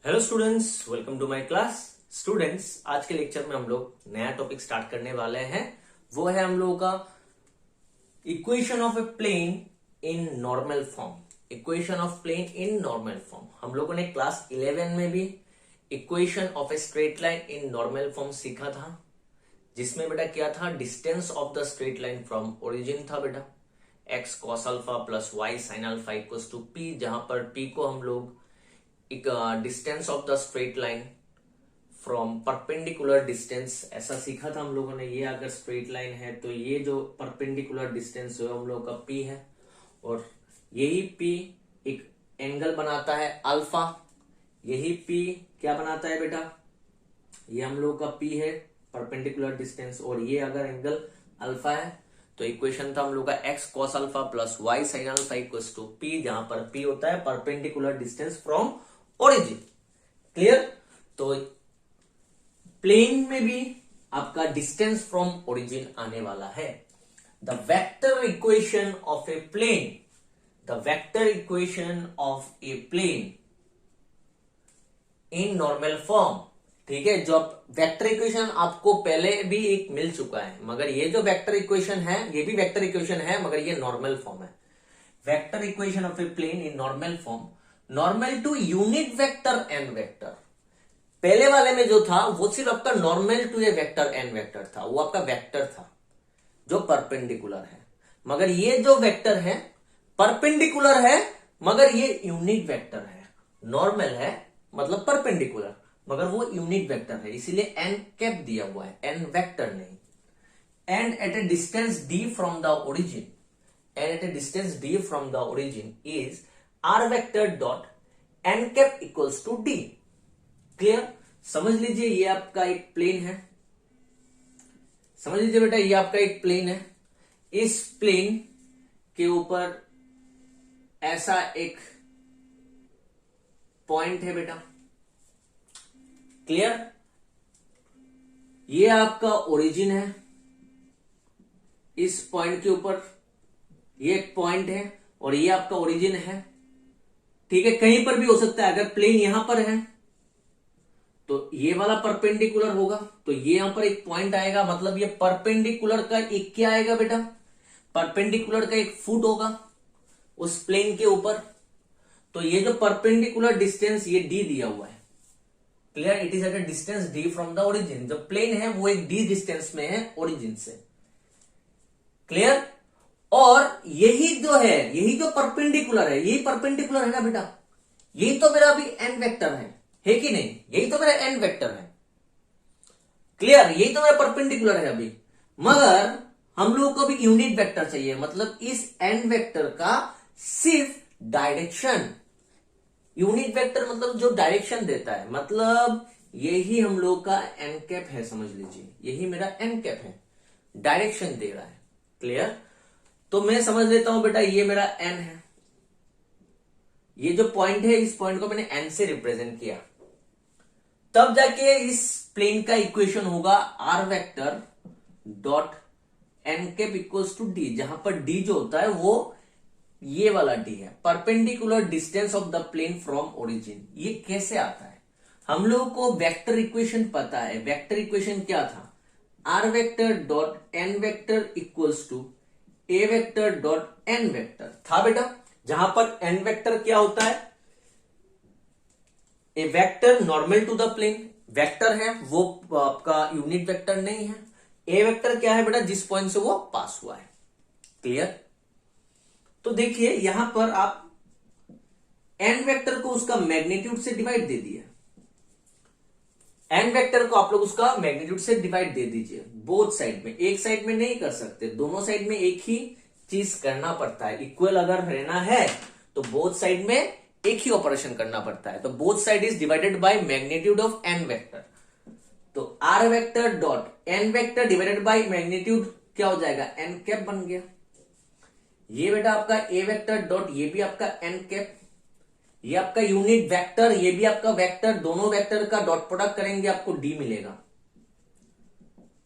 Hello students, welcome to my class. Students, आज के lecture में हम लोग नया टॉपिक स्टार्ट करने वाले हैं। वो है हम लोगों का equation of a plane in normal form. Equation of plane in normal form हम लोगों ने क्लास 11 में भी equation of a straight line in normal form सीखा था, जिसमें बेटा क्या था, distance of the straight line from origin था बेटा x cos alpha plus y sin alpha equals to p, जहां पर p को हम लोग एक distance of the straight line from perpendicular distance ऐसा सीखा था हम लोगों ने। ये अगर स्ट्रेट लाइन है तो ये जो परपेंडिकुलर डिस्टेंस है हम लोगों का p है, और यही p एक एंगल बनाता है अल्फा। यही p क्या बनाता है बेटा, ये हम लोग का p है परपेंडिकुलर डिस्टेंस, और ये अगर एंगल अल्फा है तो इक्वेशन था हम लोग का x cos alpha plus y sin alpha equals to p, जहां पर p होता है perpendicular distance from origin. Clear? तो प्लेन में भी आपका डिस्टेंस फ्रॉम ओरिजिन आने वाला है। The vector equation of a plane, the vector equation of a plane in normal form. ठीक है, जो वेक्टर इक्वेशन आपको पहले भी एक मिल चुका है, मगर ये जो वेक्टर इक्वेशन है ये भी वेक्टर इक्वेशन है, मगर ये नॉर्मल फॉर्म है। Vector equation of a plane in normal form, normal to unit vector n vector. पहले वाले में जो था वो सिर्फ आपका normal to a vector n vector था, वो आपका वेक्टर था जो परपेंडिकुलर है। मगर ये जो वेक्टर है परपेंडिकुलर है, मगर ये यूनिट वेक्टर है। नॉर्मल है मतलब परपेंडिकुलर, मगर वो यूनिट वेक्टर है, इसीलिए एन कैप दिया हुआ है, एन वेक्टर नहीं। And at a distance d from the origin, and at a distance d from the origin is r vector dot n cap equals to d. Clear? समझ लीजिए ये आपका एक प्लेन है, समझ लीजिए बेटा ये आपका एक प्लेन है। इस प्लेन के ऊपर ऐसा एक पॉइंट है बेटा। क्लियर? ये आपका ओरिजिन है, इस पॉइंट के ऊपर ये एक पॉइंट है और ये आपका ओरिजिन है। ठीक है, कहीं पर भी हो सकता है। अगर प्लेन यहां पर है तो ये वाला परपेंडिकुलर होगा, तो ये यहां पर एक पॉइंट आएगा, मतलब ये परपेंडिकुलर का एक क्या आएगा बेटा, परपेंडिकुलर का एक फुट होगा उस प्लेन के ऊपर। तो ये जो परपेंडिकुलर डिस्टेंस ये डी दिया हुआ है। Clear? It is at a distance d from the origin. जो प्लेन है वो एक डी डिस्टेंस में है ओरिजिन से। क्लियर? और यही जो है, यही जो परपेंडिकुलर है, यही परपेंडिकुलर है ना बेटा, यही तो मेरा अभी एन वेक्टर है कि नहीं? यही तो मेरा एन वेक्टर है। क्लियर? यही तो मेरा परपेंडिकुलर है अभी, मगर हम लोगों को भी यूनिट वेक्टर चाहिए, मतलब इस एन वेक्टर का सिर्फ डायरेक्शन। यूनिट वेक्टर मतलब जो डायरेक्शन देता है, मतलब यही हम लोग का एन कैप है, समझ लीजिए यही मेरा एन कैप है, डायरेक्शन दे रहा है। क्लियर? तो मैं समझ लेता हूं बेटा ये मेरा एन है, ये जो पॉइंट है इस पॉइंट को मैंने एन से रिप्रेजेंट किया, तब जाके इस प्लेन का इक्वेशन होगा r vector dot n cap equals to d, जहां पर डी जो होता है वो ये वाला डी है, perpendicular distance of the plane from origin. ये कैसे आता है? हम लोगों को वेक्टर इक्वेशन पता है। वेक्टर इक्वेशन क्या था, r vector dot n vector equals to a vector dot n vector था बेटा, जहां पर एन वेक्टर क्या होता है, a vector normal to the plane vector है, वो आपका यूनिट वेक्टर नहीं है। ए वेक्टर क्या है बेटा, जिस पॉइंट से वो पास हुआ है। क्लियर? तो देखिए यहां पर आप एन वेक्टर को उसका मैग्नीट्यूड से डिवाइड दे दिए, एन वेक्टर को आप लोग उसका मैग्नीट्यूड से डिवाइड दे दीजिए बोथ साइड में। एक साइड में नहीं कर सकते, दोनों साइड में एक ही चीज करना पड़ता है। इक्वल अगर रहना है तो बोथ साइड में एक ही ऑपरेशन करना पड़ता है। तो both side is divided by magnitude of n vector. तो r vector dot n vector divided by magnitude क्या हो जाएगा, एन कैप बन गया। ये बेटा आपका ए वेक्टर डॉट ये भी आपका एन कैप, ये आपका यूनिट वेक्टर, ये भी आपका वेक्टर, दोनों वेक्टर का डॉट प्रोडक्ट करेंगे आपको डी मिलेगा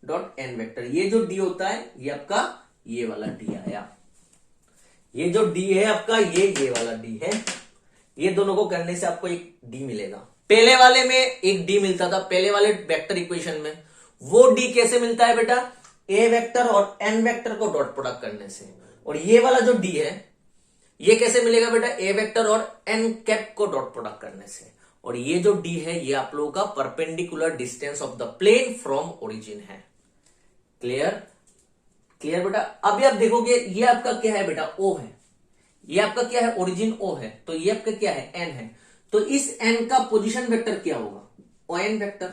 डॉट एन वेक्टर। ये जो डी होता है ये आपका ये वाला डी आया, ये जो डी है आपका ये वाला डी है, ये दोनों को करने से आपको एक डी मिलेगा। पहले वाले में एक डी मिलता था, पहले वाले वेक्टर इक्वेशन में। वो डी कैसे मिलता है बेटा? ए वेक्टर और एन वेक्टर को डॉट प्रोडक्ट करने से। और ये वाला जो डी है ये कैसे मिलेगा बेटा? ए वेक्टर और एन कैप को डॉट प्रोडक्ट करने से। और ये जो डी है ये आप लोगों का perpendicular distance of the plane from origin है। क्लियर? क्लियर बेटा? अभी आप देखोगे ये आपका क्या है बेटा? ओ है। ये आपका क्या है? ओरिजिन ओ है। तो ये आपका क्या है? एन है। तो इस एन का पोजीशन वेक्टर क्या होगा? O N vector.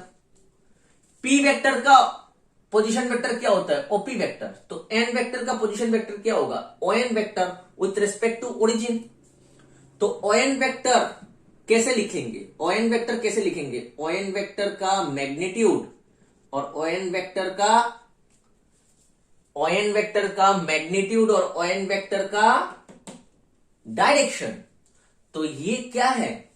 P vector का पोजीशन वेक्टर क्या होता है? OP vector. तो एन वेक्टर का पोजीशन वेक्टर क्या होगा? O N vector with respect to origin. तो ओ एन वेक्टर कैसे लिखेंगे? ओ एन वेक्टर कैसे लिखेंगे? ओ एन वेक्टर का मैग्नीट्यूड और ओ एन वेक्टर का मैग्नीट्यूड और ओ एन वेक्टर का डायरेक्शन। तो ये क्या है?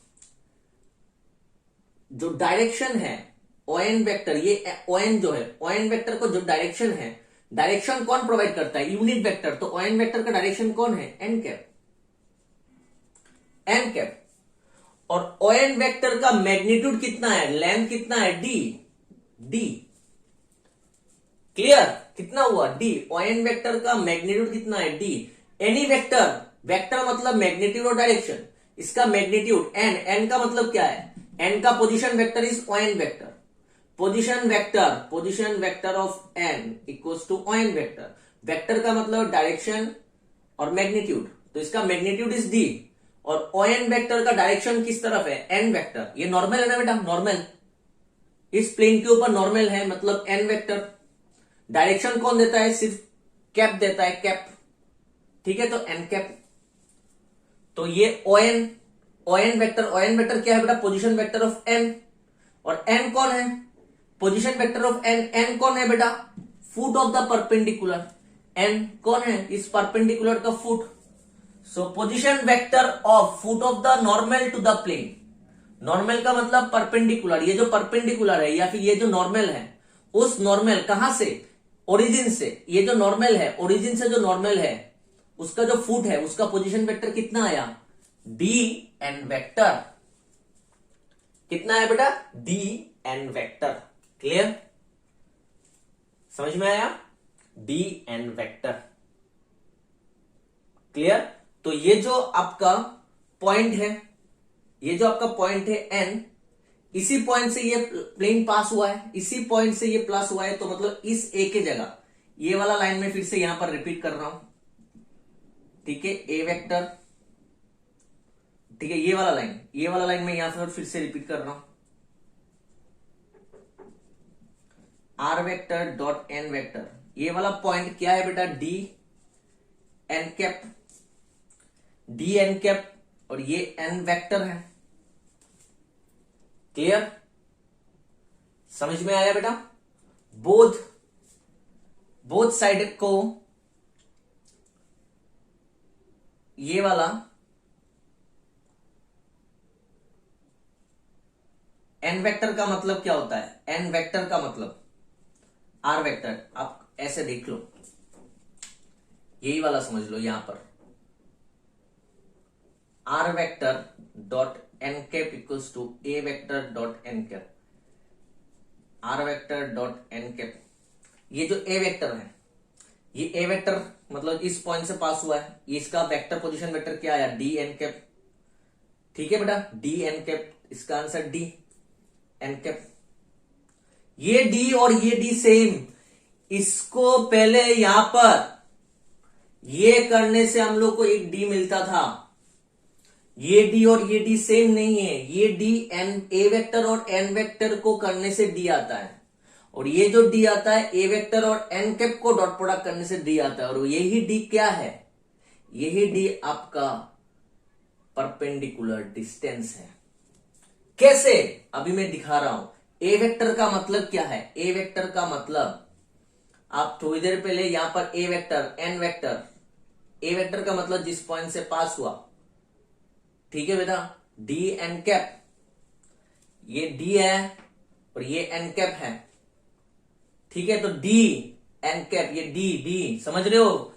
जो डायरेक्शन है ओ एन वेक्टर, ये ओ एन जो है ओ एन वेक्टर को जो डायरेक्शन है, डायरेक्शन कौन प्रोवाइड करता है? Unit vector. तो ओ एन वेक्टर का डायरेक्शन कौन है? N cap. N cap. और ओ एन वेक्टर का मैग्नीट्यूड कितना है? लेंथ कितना है? डी। डी। क्लियर? कितना हुआ? डी। ओ एन वेक्टर का मैग्नीट्यूड कितना है? डी। एनी वेक्टर, वेक्टर मतलब मैग्नीट्यूड और डायरेक्शन, इसका मैग्नीट्यूड एन। एन का मतलब क्या है? एन का position vector is O N vector. Position vector of N equals to O N vector. Vector का मतलब डायरेक्शन और मैग्नीट्यूड, तो इसका मैग्नीट्यूड इज डी। और ओ एन वेक्टर का डायरेक्शन किस तरफ है? N vector. ये नॉर्मल है ना बेटा? नॉर्मल इस प्लेन के ऊपर नॉर्मल है, मतलब एन वेक्टर। डायरेक्शन कौन देता है? सिर्फ कैप देता है, कैप। ठीक है, तो एन कैप। तो ये ओ एन वेक्टर क्या है बेटा? Position vector of N. और एन कौन है? Position vector of N. N कौन है बेटा? Foot of the perpendicular. N कौन है? इस परपेंडिकुलर का foot. So position vector of foot of the normal to the plane. Normal का मतलब परपेंडिकुलर। ये जो परपेंडिकुलर है या फिर ये जो नॉर्मल है, उस नॉर्मल कहां से? ओरिजिन से। ये जो नॉर्मल है, ओरिजिन से जो नॉर्मल है उसका जो फुट है उसका पोजीशन वेक्टर कितना आया? D n vector. कितना है बेटा? D n vector. क्लियर? समझ में आया? D n vector. क्लियर? तो ये जो आपका पॉइंट है, ये जो आपका पॉइंट है एन, इसी पॉइंट से ये प्लेन पास हुआ है, इसी पॉइंट से ये प्लस हुआ है। तो मतलब इस ए के जगह ये वाला लाइन में फिर से यहां पर रिपीट कर रहा हूं। ठीक है, ए वेक्टर। ठीक है, ये वाला लाइन में यहां फिर से रिपीट कर रहा हूं। R vector dot n vector. ये वाला पॉइंट क्या है बेटा? D N cap. D N cap और ये एन वेक्टर है। क्लियर? समझ में आया बेटा? बोथ साइड को ये वाला एन वेक्टर का मतलब क्या होता है? एन वेक्टर का मतलब आर वेक्टर। आप ऐसे देख लो, यही वाला समझ लो। यहां पर r vector dot n cap equals to a vector dot n cap. R vector dot n cap, ये जो ए वेक्टर है, ये ए वेक्टर मतलब इस पॉइंट से पास हुआ है। ये इसका वेक्टर पोजीशन वेक्टर क्या आया? D N cap. ठीक है बेटा, डी एन कैप। इसका आंसर डी एन कैप। ये डी और ये डी सेम। इसको पहले यहां पर ये करने से हम लोग को एक डी मिलता था। ये डी और ये डी सेम नहीं है। ये डी एन ए वेक्टर और एन वेक्टर को करने से डी आता है, और ये जो डी आता है ए वेक्टर और एन कैप को डॉट प्रोडक्ट करने से डी आता है। और यही डी क्या है? यही डी आपका परपेंडिकुलर डिस्टेंस है। कैसे? अभी मैं दिखा रहा हूं। ए वेक्टर का मतलब क्या है? ए वेक्टर का मतलब, आप थोड़ी देर पहले यहां पर ए vector n vector, a vector का मतलब जिस पॉइंट से पास हुआ। ठीक है बेटा, डी एन कैप, ये डी है और ये एन कैप है। ठीक है, तो डी एन कैप, ये डी डी समझ रहे हो?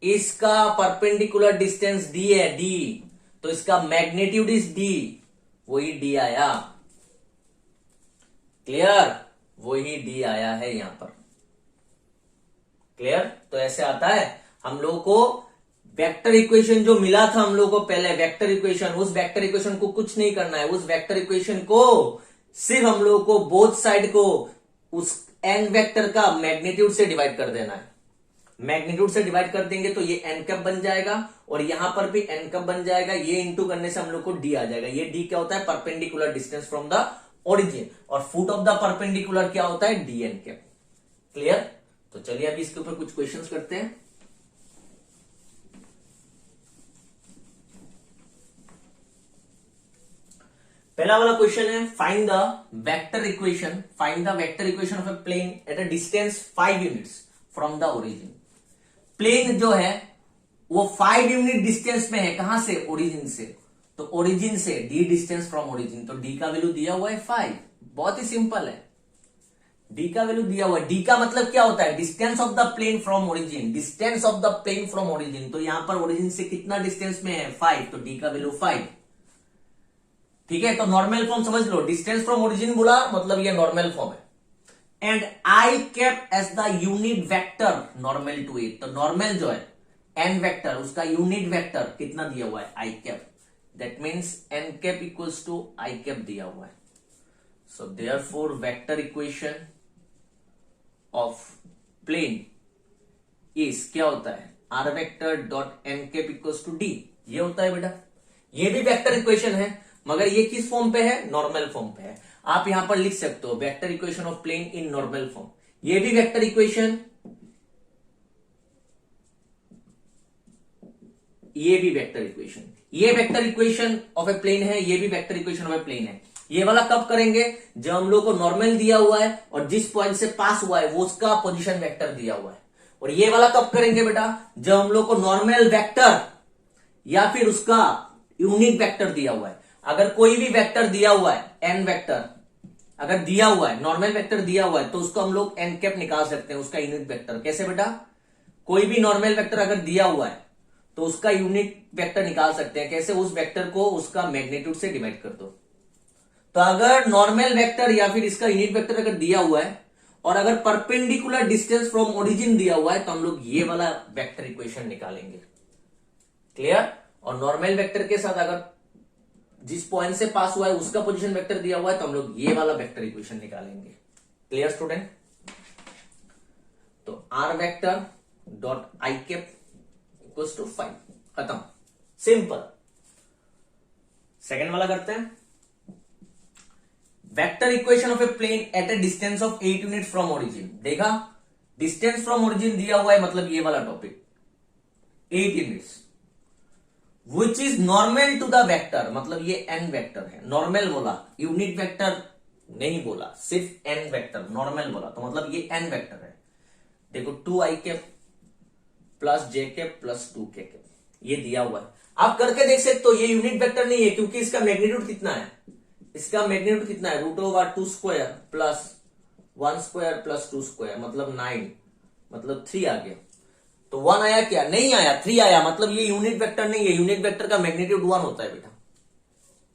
इसका परपेंडिकुलर डिस्टेंस डी है, डी। तो इसका मैग्नीट्यूड इज डी, वही डी आया। क्लियर, वही डी आया है यहां पर। क्लियर, तो ऐसे आता है हम लोगों को वेक्टर इक्वेशन जो मिला था हम लोगों को पहले वेक्टर इक्वेशन, उस वेक्टर इक्वेशन को कुछ नहीं करना है, उस वेक्टर इक्वेशन को सिर्फ हम लोगों को बोथ साइड को उस एन वेक्टर का मैग्नीट्यूड से डिवाइड कर देना है। मैग्नीट्यूड से डिवाइड कर देंगे तो ये एन कैप बन जाएगा और यहां पर भी एन कैप बन जाएगा। ये इंटू करने से हम लोग को डी आ जाएगा। ये डी क्या होता है, perpendicular distance from the origin, और फुट ऑफ द परपेंडिकुलर क्या होता है, डी एन कैप। क्लियर, तो चलिए अभी इसके ऊपर कुछ क्वेश्चंस करते हैं। पहला वाला क्वेश्चन है find the vector equation, find the vector equation of a plane at a distance 5 units from the origin. Plane जो है वो 5 यूनिट डिस्टेंस में है, कहां से, ओरिजिन से। तो ओरिजिन से डी डिस्टेंस फ्रॉम ओरिजिन, तो डी का वैल्यू दिया हुआ है 5। बहुत ही सिंपल है, डी का वैल्यू दिया हुआ है। डी का मतलब क्या होता है, distance of the plane from origin, distance of the plane from origin. तो यहां पर ओरिजिन से कितना डिस्टेंस में है, 5, तो डी का वैल्यू 5। ठीक है, तो नॉर्मल फॉर्म समझ लो, डिस्टेंस फ्रॉम ओरिजिन बोला मतलब ये नॉर्मल फॉर्म है। And i cap as the unit vector normal to it, तो नॉर्मल जो है एन वेक्टर, उसका यूनिट वेक्टर कितना दिया हुआ है, i cap. That means n cap equals to i cap दिया हुआ है। So therefore vector equation of plane is क्या होता है, r vector dot n cap equals to d, ये होता है बेटा। ये भी वेक्टर इक्वेशन है मगर ये किस फॉर्म पे है, नॉर्मल फॉर्म पे है। आप यहां पर लिख सकते हो vector equation of plane in normal form. ये भी वेक्टर इक्वेशन, ये भी वेक्टर इक्वेशन, ये vector equation of a plane है, ये भी vector equation of a plane है। ये वाला कब करेंगे, जब हम लोग को नॉर्मल दिया हुआ है और जिस पॉइंट से पास हुआ है वो उसका पोजीशन वेक्टर दिया हुआ है। और ये वाला कब करेंगे बेटा, जब हम लोग को नॉर्मल वेक्टर या फिर उसका यूनिट वेक्टर दिया हुआ है। अगर कोई भी वेक्टर दिया हुआ है, एन वेक्टर अगर दिया हुआ है, नॉर्मल वेक्टर दिया हुआ है, तो उसको हम लोग एन कैप निकाल सकते हैं, उसका यूनिट वेक्टर। कैसे बेटा, कोई भी नॉर्मल वेक्टर अगर दिया हुआ है तो उसका यूनिट वेक्टर निकाल सकते हैं। कैसे, उस वेक्टर को उसका मैग्नीट्यूड से डिवाइड कर दो। तो अगर नॉर्मल वेक्टर या फिर इसका यूनिट वेक्टर अगर दिया हुआ है और अगर परपेंडिकुलर डिस्टेंस फ्रॉम ओरिजिन दिया हुआ है तो हम लोग ये वाला वेक्टर इक्वेशन निकालेंगे। क्लियर, और नॉर्मल वेक्टर के साथ अगर जिस पॉइंट से पास हुआ है उसका पोजीशन वेक्टर दिया हुआ है तो हम लोग ये वाला वेक्टर इक्वेशन निकालेंगे। क्लियर स्टूडेंट, तो r vector dot i cap equals to 5, खत्म, सिंपल। सेकेंड वाला करते हैं, vector equation of a plane at a distance of 8 unit from origin. देखा, डिस्टेंस फ्रॉम ओरिजिन दिया हुआ है, मतलब ये वाला topic 8 units, which is normal to the vector, मतलब ये एन वेक्टर है। नॉर्मल बोला, यूनिट वेक्टर नहीं बोला, सिर्फ एन वेक्टर नॉर्मल बोला, तो मतलब ये एन वेक्टर है। देखो 2 आई कैप प्लस जे कैप प्लस 2 के कैप, ये दिया हुआ है। आप करके देख सकते हो, ये यूनिट वेक्टर नहीं है क्योंकि इसका मैग्नीट्यूड कितना है, इसका मैग्नीट्यूड कितना है, √2 square plus 1 square plus 2 square, मतलब 9, मतलब 3 आ गया। तो 1 आया क्या, नहीं आया, 3 आया, मतलब ये यूनिट वेक्टर नहीं है। यूनिट वेक्टर का मैग्नीट्यूड 1 होता है बेटा।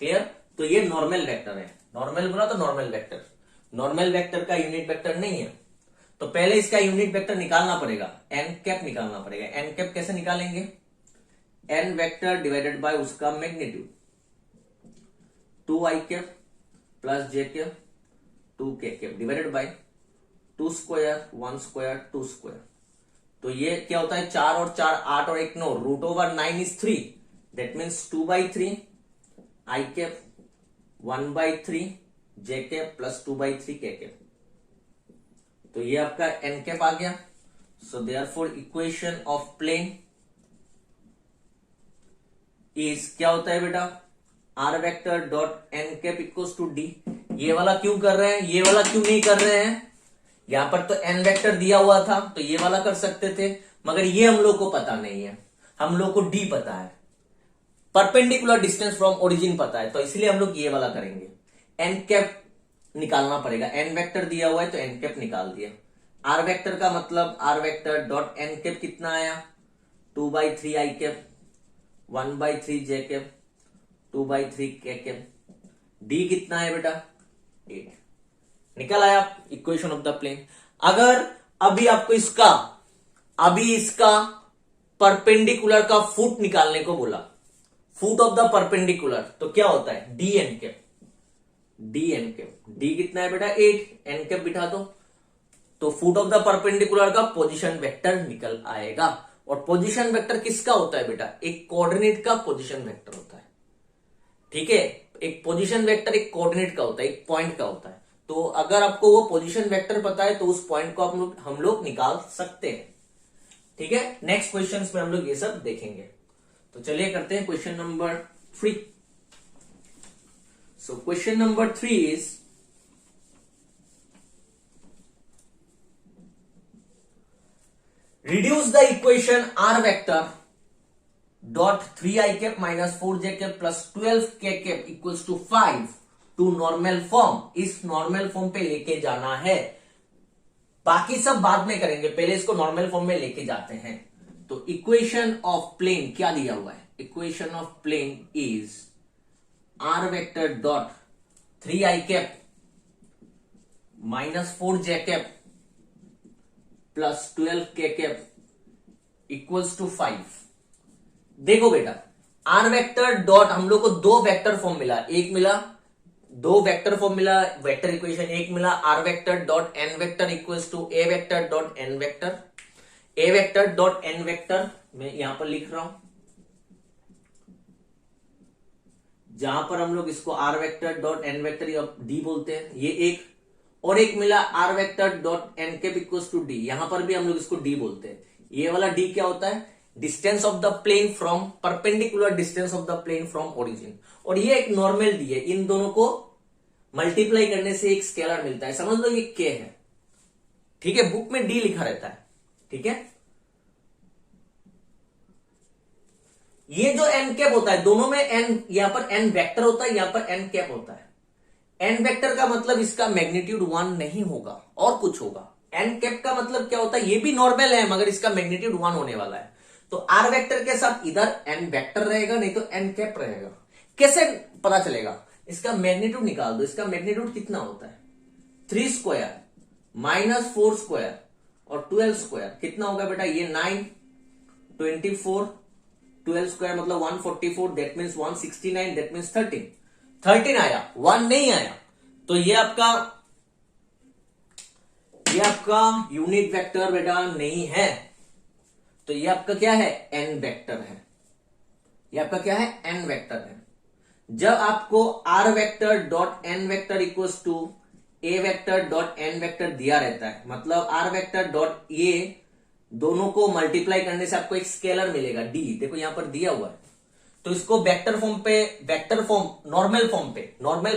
क्लियर, तो ये नॉर्मल वेक्टर है। नॉर्मल बोला तो नॉर्मल वेक्टर, नॉर्मल वेक्टर का यूनिट वेक्टर नहीं है। तो पहले इसका यूनिट वेक्टर निकालना पड़ेगा, एन कैप निकालना पड़ेगा। एन कैप कैसे निकालेंगे, एन वेक्टर डिवाइडेड बाय उसका मैग्नीट्यूड, 2 आई कैप प्लस जे कैप 2 के cap divided by 2 square 1 square 2 square. तो ये क्या होता है, 4 और 4 8 और 1 9, √9 is 3, that means 2/3 I cap 1/3 J cap plus 2/3 K cap. तो ये आपका एन कैप आ गया। So therefore equation of plane is क्या होता है बेटा, r vector dot n cap equals to d. ये वाला क्यों कर रहे हैं, ये वाला क्यों नहीं कर रहे हैं, यहां पर तो एन वेक्टर दिया हुआ था तो ये वाला कर सकते थे, मगर ये हम लोग को पता नहीं है, हम लोग को डी पता है, परपेंडिकुलर डिस्टेंस फ्रॉम ओरिजिन पता है, तो इसलिए हम लोग ये वाला करेंगे। एन कैप निकालना पड़ेगा, एन वेक्टर दिया हुआ है तो एन कैप निकाल दिया। आर वेक्टर का मतलब r vector dot n cap कितना आया, 2/3 I cap 1/3 J cap 2/3 K cap. D कितना है बेटा, 8। निकल आया इक्वेशन ऑफ द प्लेन। अगर अभी आपको इसका परपेंडिकुलर का फुट निकालने को बोला, फुट ऑफ द परपेंडिकुलर, तो क्या होता है डी एन कैप। डी कितना है बेटा 8, एन कैप बिठा दो, तो फुट ऑफ द परपेंडिकुलर का पोजीशन वेक्टर निकल आएगा। और पोजीशन वेक्टर किसका होता है बेटा, एक कोऑर्डिनेट का पोजीशन वेक्टर होता है। ठीक है, एक पोजीशन वेक्टर एक कोऑर्डिनेट का होता है, एक पॉइंट का होता है। तो अगर आपको वो पोजीशन वेक्टर पता है तो उस पॉइंट को हम लोग निकाल सकते हैं। ठीक है, नेक्स्ट क्वेश्चन में हम लोग ये सब देखेंगे। तो चलिए करते हैं question number 3। So question number 3 is reduce the equation r vector dot 3i cap minus 4j cap plus 12k cap equals to 5 to normal form। इस नॉर्मल फॉर्म पे लेके जाना है, बाकी सब बाद में करेंगे, पहले इसको नॉर्मल फॉर्म में लेके जाते हैं। तो इक्वेशन ऑफ प्लेन क्या दिया हुआ है, equation of plane is r vector dot 3i cap minus 4j cap plus 12k cap equals to 5। देखो बेटा आर वेक्टर डॉट, हम लोग को दो वेक्टर फॉर्म मिला, दो वेक्टर फॉर्म मिला, वेक्टर इक्वेशन एक मिला, r vector dot n vector equals to a vector dot n vector. A vector dot n vector मैं यहां पर लिख रहा हूं, जहां पर हम लोग इसको r vector dot n vector या डी बोलते हैं, ये एक, और एक मिला r vector dot n cap equals to d, यहां पर भी हम लोग इसको डी बोलते हैं। ये वाला डी क्या होता है, distance of the plane from, perpendicular distance of the plane from origin. और ये एक नॉर्मल डी है, इन दोनों को मल्टीप्लाई करने से एक स्केलर मिलता है, समझ लो ये के है। ठीक है, बुक में डी लिखा रहता है। ठीक है, ये जो एन कैप होता है, दोनों में एन, यहां पर एन वेक्टर होता है, यहां पर एन कैप होता है। एन वेक्टर का मतलब इसका मैग्नीट्यूड 1 नहीं होगा और कुछ होगा। एन कैप का मतलब क्या होता है, ये भी नॉर्मल है मगर इसका मैग्नीट्यूड 1 होने वाला है। तो आर वेक्टर के साथ इधर एन वेक्टर रहेगा, नहीं तो एन कैप रहेगा। कैसे पता चलेगा, इसका मैग्नीट्यूड निकाल दो। इसका मैग्नीट्यूड कितना होता है, 3 स्क्वायर माइनस 4 स्क्वायर और 12 स्क्वायर कितना होगा बेटा, ये 9, 24, 12 स्क्वायर मतलब 144, दैट मीन्स 169, दैट मीन्स 13 आया, 1 नहीं आया। तो ये आपका यूनिट वेक्टर बेटा नहीं है, तो ये आपका क्या है, एन वेक्टर है। ये आपका क्या है, एन वेक्टर है। जब आपको r vector dot n vector equals to a vector dot n vector दिया रहता है, मतलब आर वेक्टर डॉट ए, दोनों को मल्टीप्लाई करने से आपको एक स्केलर मिलेगा डी, देखो यहां पर दिया हुआ है। तो इसको वेक्टर फॉर्म पे, नॉर्मल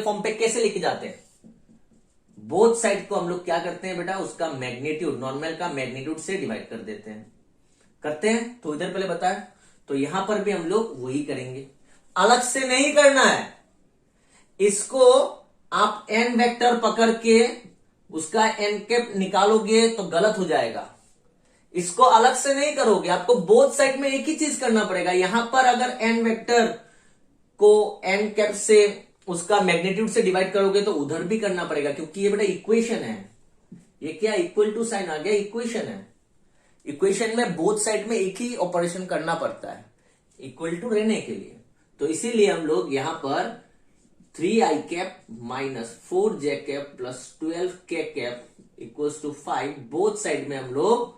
फॉर्म पे कैसे लेके जाते हैं, बोथ साइड को हम लोग क्या करते हैं बेटा, उसका मैग्नीट्यूड, नॉर्मल का मैग्नीट्यूड से डिवाइड कर देते हैं। करते हैं तो इधर पहले बताया, तो यहां पर भी हम लोग वही करेंगे, अलग से नहीं करना है। इसको आप एन वेक्टर पकड़ के उसका एन कैप निकालोगे तो गलत हो जाएगा। इसको अलग से नहीं करोगे, आपको बोथ साइड में एक ही चीज करना पड़ेगा। यहां पर अगर एन वेक्टर को एन कैप से उसका मैग्नीट्यूड से डिवाइड करोगे तो उधर भी करना पड़ेगा, क्योंकि ये बेटा इक्वेशन है। ये क्या इक्वल टू साइन आ गया, इक्वेशन है। इक्वेशन में बोथ साइड में एक ही ऑपरेशन करना पड़ता है इक्वल टू रहने के लिए। तो इसीलिए हम लोग यहां पर 3i cap minus 4j cap plus 12k cap equals to 5, both side में हम लोग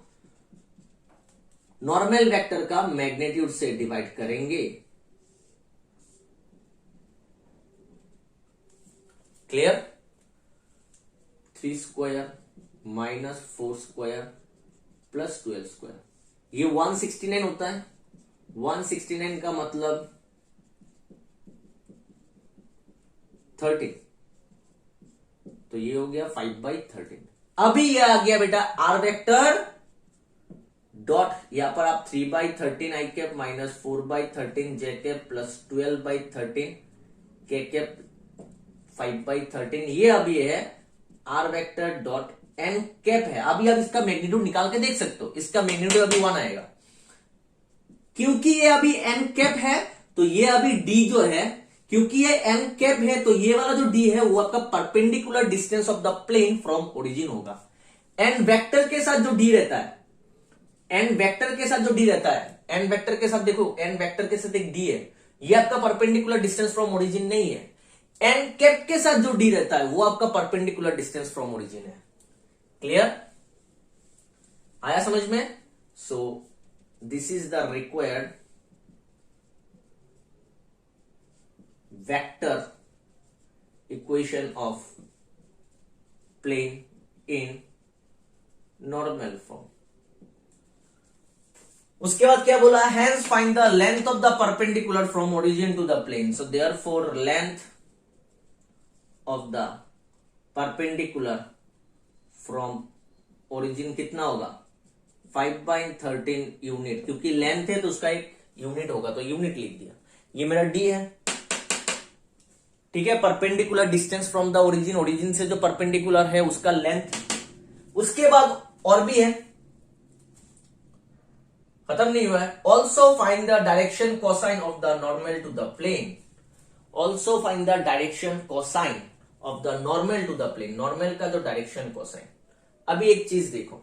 नॉर्मल वेक्टर का मैग्नीट्यूड से डिवाइड करेंगे। Clear, 3 square minus 4 square plus 12 square, ये 169 होता है। 169 का मतलब 13, तो ये हो गया 5/13। अभी ये आ गया बेटा आर वेक्टर डॉट, यहां पर आप 3/13 i cap minus 4/13 j cap plus 12/13 k cap 5/13, ये अभी है r vector dot n cap है। अभी आप इसका मैग्नीट्यूड निकाल के देख सकते हो, इसका मैग्नीट्यूड अभी 1 आएगा, क्योंकि ये अभी एन कैप है। तो ये अभी डी जो है, क्योंकि ये एन कैप है तो ये वाला जो डी है वो आपका perpendicular distance of the plane from origin होगा। एन वेक्टर के साथ जो डी रहता है, एन वेक्टर के साथ जो डी रहता है, एन वेक्टर के साथ देखो, एन वेक्टर के साथ एक डी है, ये आपका परपेंडिकुलर डिस्टेंस फ्रॉम ओरिजिन नहीं है। एन कैप के साथ जो डी रहता है वो आपका परपेंडिकुलर डिस्टेंस फ्रॉम ओरिजिन है। क्लियर? आया समझ में? So this is the required vector equation of plane in normal form. उसके बाद क्या बोला? Hence find the length of the perpendicular from origin to the plane. So therefore length of the perpendicular from origin कितना होगा? 5/13 unit, क्योंकि length है तो उसका एक यूनिट होगा तो यूनिट लिख दिया। ये मेरा डी है, ठीक है। Perpendicular distance from the origin, origin से जो परपेंडिकुलर है उसका लेंथ। उसके बाद और भी है, खत्म नहीं हुआ है। Also find the direction cosine of the normal to the plane. Also find the direction cosine of the normal to the plane. Normal का जो डायरेक्शन कोसाइन, अभी एक चीज देखो,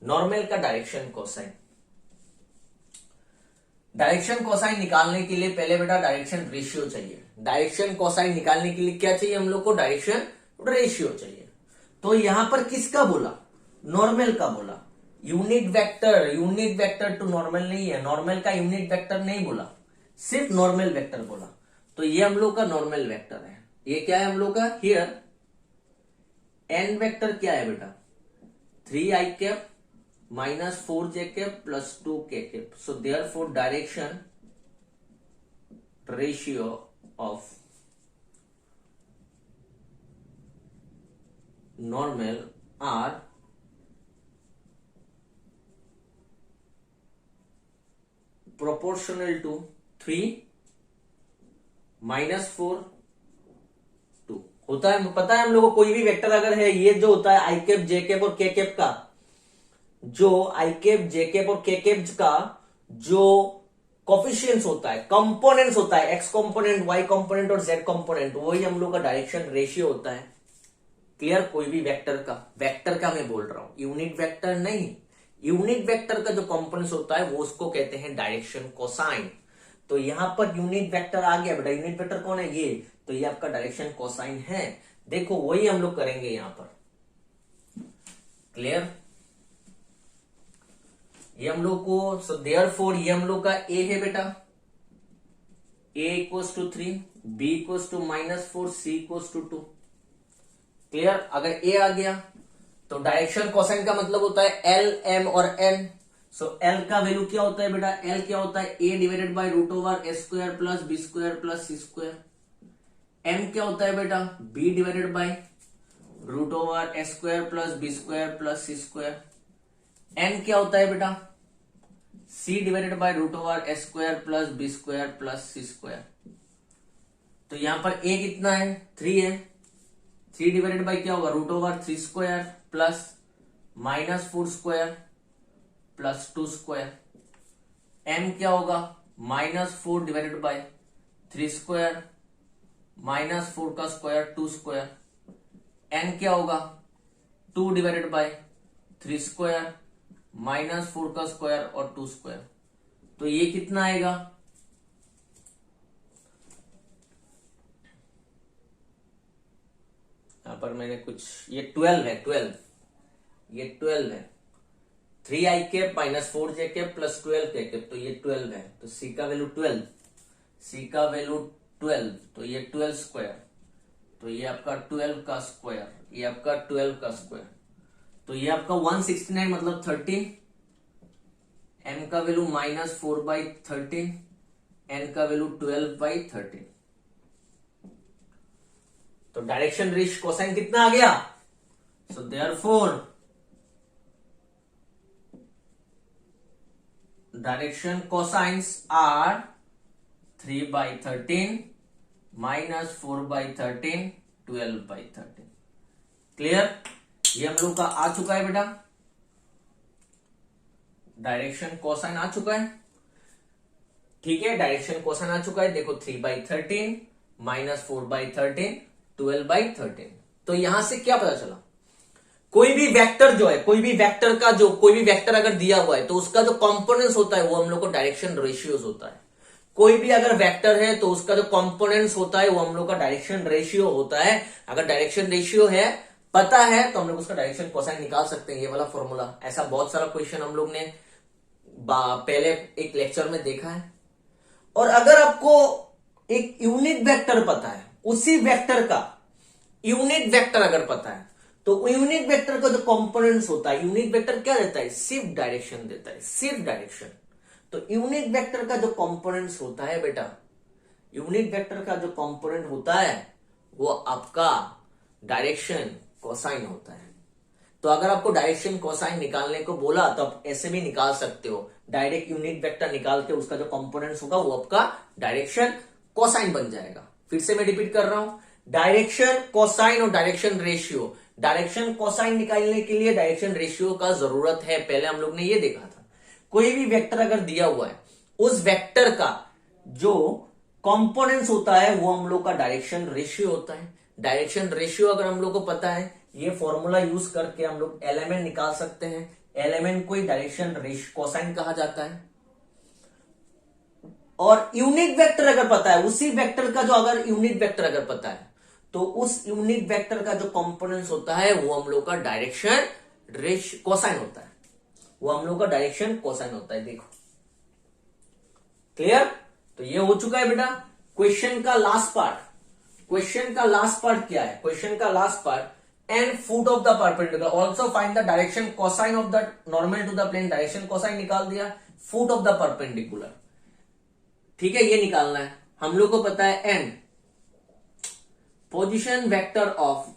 नॉर्मल का डायरेक्शन कोसाइन, डायरेक्शन कोसाइन निकालने के लिए पहले बेटा डायरेक्शन रेशियो चाहिए। डायरेक्शन कोसाइन निकालने के लिए क्या चाहिए हम लोग को? डायरेक्शन रेशियो चाहिए। तो यहां पर किसका बोला? नॉर्मल का बोला। Unit vector, unit vector to normal नहीं है, नॉर्मल का यूनिट वेक्टर नहीं बोला, सिर्फ नॉर्मल वेक्टर बोला। तो ये हम लोग का नॉर्मल वेक्टर है। ये क्या है हम लोग का? हियर एन वेक्टर क्या है बेटा? 3i cap minus 4j cap plus 2k cap. So therefore direction ratio of normal are proportional to 3 minus 4 2 होता है। पता है हम लोग को, कोई भी वेक्टर अगर है, ये जो होता है i कैप, j कैप और k कैप का, जो आई कैप, जे कैप और के कैप का जो कोफिशियंट्स होता है, कंपोनेंट्स होता है, एक्स कंपोनेंट, वाई कंपोनेंट और जेड कंपोनेंट, वही हम लोग का डायरेक्शन रेशियो होता है। क्लियर? कोई भी वेक्टर का मैं बोल रहा हूं, यूनिट वेक्टर नहीं। यूनिट वेक्टर का जो कंपोनेंट्स होता है वो उसको कहते हैं डायरेक्शन कोसाइन। तो यहां पर यूनिट वेक्टर आ गया बेटा। यूनिट वेक्टर कौन है? ये। तो ये आपका डायरेक्शन कोसाइन है। देखो वही हम लोग करेंगे यहां पर। क्लियर? ये हम लोग को, सो देयरफॉर ये हम लोग का ए है बेटा, a equals to 3, b equals to -4, c equals to 2। Clear? अगर a आ गया तो डायरेक्शन कोसाइन का मतलब होता है l, m और n। सो l का वैल्यू क्या होता है बेटा? l क्या होता है? a divided by root over a square plus b square plus c square. m क्या होता है बेटा? b divided by root over a square plus b square plus c square. n क्या होता है बेटा? c divided by root over a square plus b square plus c square. तो यहां पर a कितना है? 3 है। 3 डिवाइडेड बाय क्या होगा? Root over 3 square plus -4 square plus 2 square. m क्या होगा? -4 डिवाइडेड बाय 3 स्क्वायर -4 का स्क्वायर 2 स्क्वायर। n क्या होगा? 2 डिवाइडेड बाय 3 स्क्वायर -4 का स्क्वायर और 2 स्क्वायर। तो ये कितना आएगा? यहां पर मैंने कुछ, ये 12 है, 12, ये 12 है। 3i cap -4j cap plus 12k cap, तो ये 12 है। तो c का वैल्यू 12, c का वैल्यू 12, तो ये 12 स्क्वायर, तो ये आपका 12 का स्क्वायर, ये आपका 12 का स्क्वायर, तो ये आपका 169 मतलब 13। m का वैल्यू -4/13, n का वैल्यू 12/13। तो डायरेक्शन रेशियो कोसाइन कितना आ गया? So therefore direction cosines are 3/13 -4/13 12/13। Clear? ये हम लोग का आ चुका है बेटा, डायरेक्शन कोसाइन आ चुका है। ठीक है, डायरेक्शन कोसाइन आ चुका है, देखो 3/13 माइनस 4/13 12/13। तो यहां से क्या पता चला, कोई भी वेक्टर जो है, कोई भी वेक्टर अगर दिया हुआ है तो उसका जो कंपोनेंट्स होता है वो हम लोग को डायरेक्शन रेशियोज होता है। कोई भी अगर वेक्टर है तो उसका जो कंपोनेंट्स होता है वो हम लोग का डायरेक्शन रेशियो होता है। अगर डायरेक्शन रेशियो है पता है तो हम लोग उसका डायरेक्शन कोसाइन निकाल सकते हैं, ये वाला फॉर्मूला। ऐसा बहुत सारा क्वेश्चन हम लोग ने पहले एक लेक्चर में देखा है। और अगर आपको एक यूनिट वेक्टर पता है, उसी वेक्टर का यूनिट वेक्टर अगर पता है तो यूनिट वेक्टर का जो कंपोनेंट्स होता है, यूनिट वेक्टर क्या देता है, शिफ्ट डायरेक्शन देता है, शिफ्ट डायरेक्शन। तो यूनिट वेक्टर का जो कंपोनेंट्स होता है बेटा, यूनिट वेक्टर का जो कंपोनेंट होता है वो आपका डायरेक्शन कोसाइन होता है। तो अगर आपको डायरेक्शन कोसाइन निकालने को बोला तो आप ऐसे भी निकाल सकते हो, डायरेक्ट यूनिट वेक्टर निकाल के उसका जो कंपोनेंट्स होगा वो आपका डायरेक्शन कोसाइन बन जाएगा। फिर से मैं रिपीट कर रहा हूं, डायरेक्शन कोसाइन और डायरेक्शन रेशियो। डायरेक्शन कोसाइन निकालने के लिए डायरेक्शन रेशियो का जरूरत है, पहले हम लोग ने ये देखा था। कोई भी वेक्टर अगर दिया हुआ है, उस वेक्टर का जो कंपोनेंट्स होता है वो हम लोग का डायरेक्शन रेशियो होता है। डायरेक्शन रेशियो अगर हम लोग को पता है, ये फॉर्मूला यूज करके हम लोग एलिमेंट निकाल सकते हैं। एलिमेंट को डायरेक्शन कोसाइन कहा जाता है। और यूनिट वेक्टर अगर पता है, उसी वेक्टर का जो अगर यूनिट वेक्टर अगर पता है तो उस यूनिट वेक्टर का जो कंपोनेंट्स होता है वो हम लोग का डायरेक्शन कोसाइन होता है, वो हम लोग का डायरेक्शन कोसाइन होता है। देखो क्लियर। तो ये हो चुका है बेटा क्वेश्चन का लास्ट पार्ट। क्वेश्चन का लास्ट पार्ट क्या है, क्वेश्चन का last part and foot of the perpendicular also find the direction cosine of the normal to the plane. Direction cosine निकाल दिया, फुट ऑफ द परपेंडिकुलर, ठीक है, ये निकालना है। हम लोग को पता है and position vector of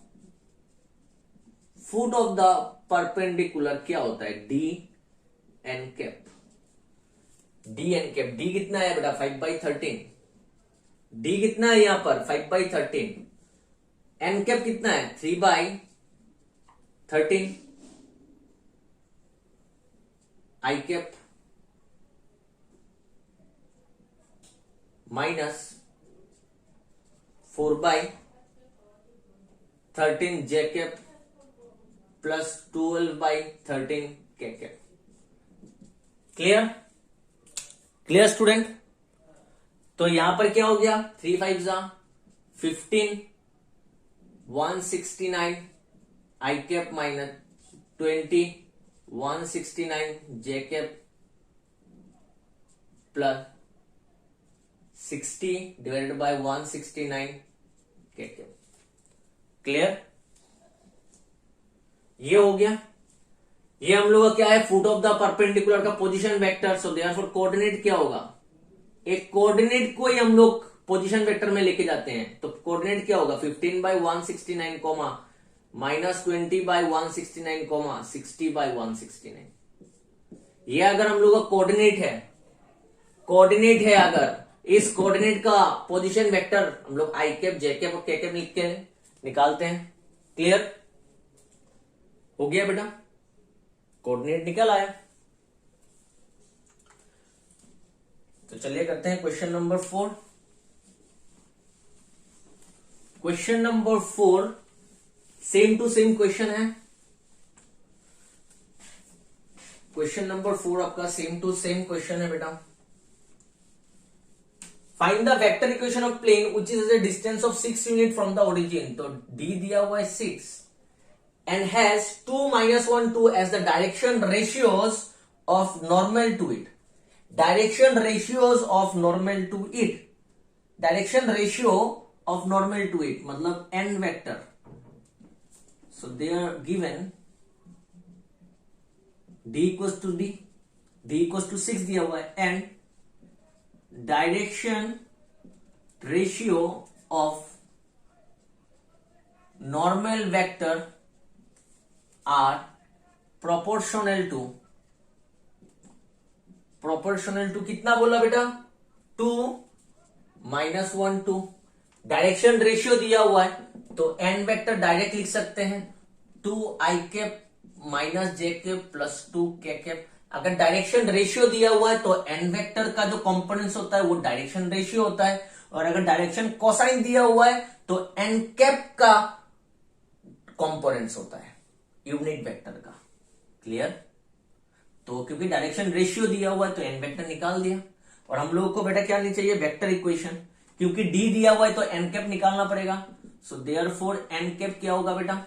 foot of the perpendicular क्या होता है, D N cap. D N cap, D कितना है बेटा 5/13, डी कितना है यहां पर 5/13, एन कैप कितना है 3/13, i cap minus 4/13 j cap plus 12/13 k cap. Clear, clear student. तो यहां पर क्या हो गया, 3 5 15 169 आई cap minus 20 169 J cap plus 60 divided by 169 के कैप। क्लियर, ये हो गया। ये हम लोग का क्या है, फुट ऑफ द परपेंडिकुलर का position vector. So therefore coordinate क्या होगा, एक कोऑर्डिनेट को ही हम लोग पोजीशन वेक्टर में लेके जाते हैं। तो कोऑर्डिनेट क्या होगा 15/169 कोमा माइनस 20/169 कोमा 60/169। ये अगर हम लोग का कोऑर्डिनेट है अगर इस कोऑर्डिनेट का पोजीशन वेक्टर हम लोग आई कैप जे कैप और के कैप लिख के निकालते हैं। क्लियर हो गया बेटा, कोऑर्डिनेट निकल आया। तो चलिए करते हैं question number 4। Question number 4 same to same question है। क्वेश्चन नंबर 4 आपका सेम टू सेम क्वेश्चन है बेटा। Find the vector equation of plane which is a distance of 6 unit from the origin. तो डी दिया हुआ है 6 and has 2 - 1 2 as the direction ratios of normal to it. Direction ratios of normal to it. Direction ratio of normal to it मतलब n vector. So they are given d equals to d equals to 6 दिया हुआ है and direction ratio of normal vector are proportional to कितना बोला बेटा 2 - 1 2। Direction ratio दिया हुआ है तो एन वेक्टर डायरेक्ट लिख सकते हैं 2 आई cap minus J cap plus 2 के कैप। अगर डायरेक्शन रेशियो दिया हुआ है तो एन वेक्टर का जो कंपोनेंट्स होता है वो डायरेक्शन रेशियो होता है, और अगर डायरेक्शन कोसाइन दिया हुआ है तो एन कैप का कंपोनेंट्स होता है यूनिट वेक्टर का। क्लियर? तो क्योंकि डायरेक्शन रेशियो दिया हुआ है तो एन वेक्टर निकाल दिया, और हम लोगों को बेटा क्या नहीं चाहिए, वेक्टर इक्वेशन, क्योंकि डी दिया हुआ है तो एन कैप निकालना पड़ेगा। सो देयरफॉर एन कैप क्या होगा बेटा,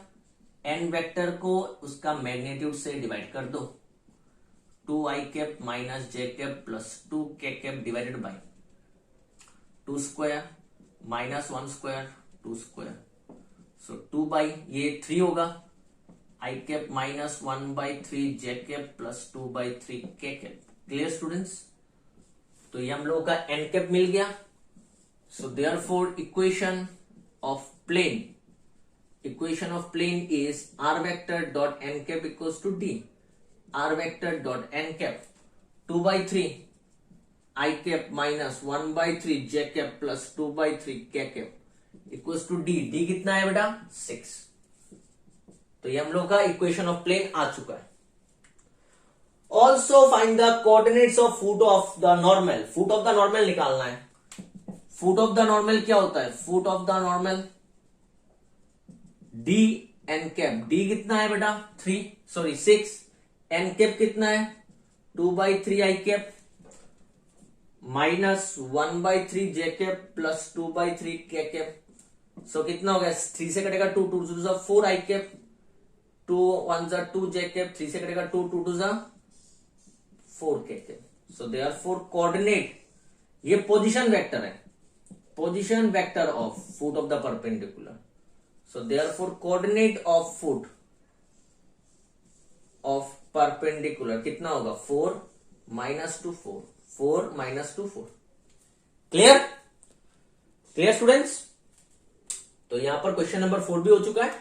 एन वेक्टर को उसका मैग्नीट्यूड से डिवाइड कर दो, 2i cap minus J cap plus 2k cap divided by 2 square minus 1 square 2 square, so 2 by ये 3 होगा, i cap minus 1/3 J cap plus 2/3 k cap. Clear students? तो ये हम लोगों का एन कैप मिल गया। So therefore equation of plane is r vector dot n cap equals to d, r vector dot n cap 2/3 I cap minus 1/3 j cap plus 2/3 k cap equals to d। d कितना है बेटा, 6। तो ये हम लोग का equation of plane आ चुका है। Also find the coordinates of foot of the normal. Foot of the normal निकालना है। फुट ऑफ द नॉर्मल क्या होता है, foot of the normal D N cap, D कितना है बेटा 6, एन कैप कितना है 2/3 I cap minus 1/3 J cap plus 2/3 K cap. सो कितना हो गया, 3 से कटेगा 2, 2 2 4 आई कैप, 2 1 2 जे कैप, 3 से कटेगा 2, 2 2 4 के कैप। सो देयरफॉर कोऑर्डिनेट, ये पोजीशन वेक्टर है, position vector of foot of the perpendicular. So therefore coordinate of foot of perpendicular कितना होगा, 4 minus 2 4, 4 minus 2 4। Clear? Clear students? तो यहां पर क्वेश्चन नंबर 4 भी हो चुका है।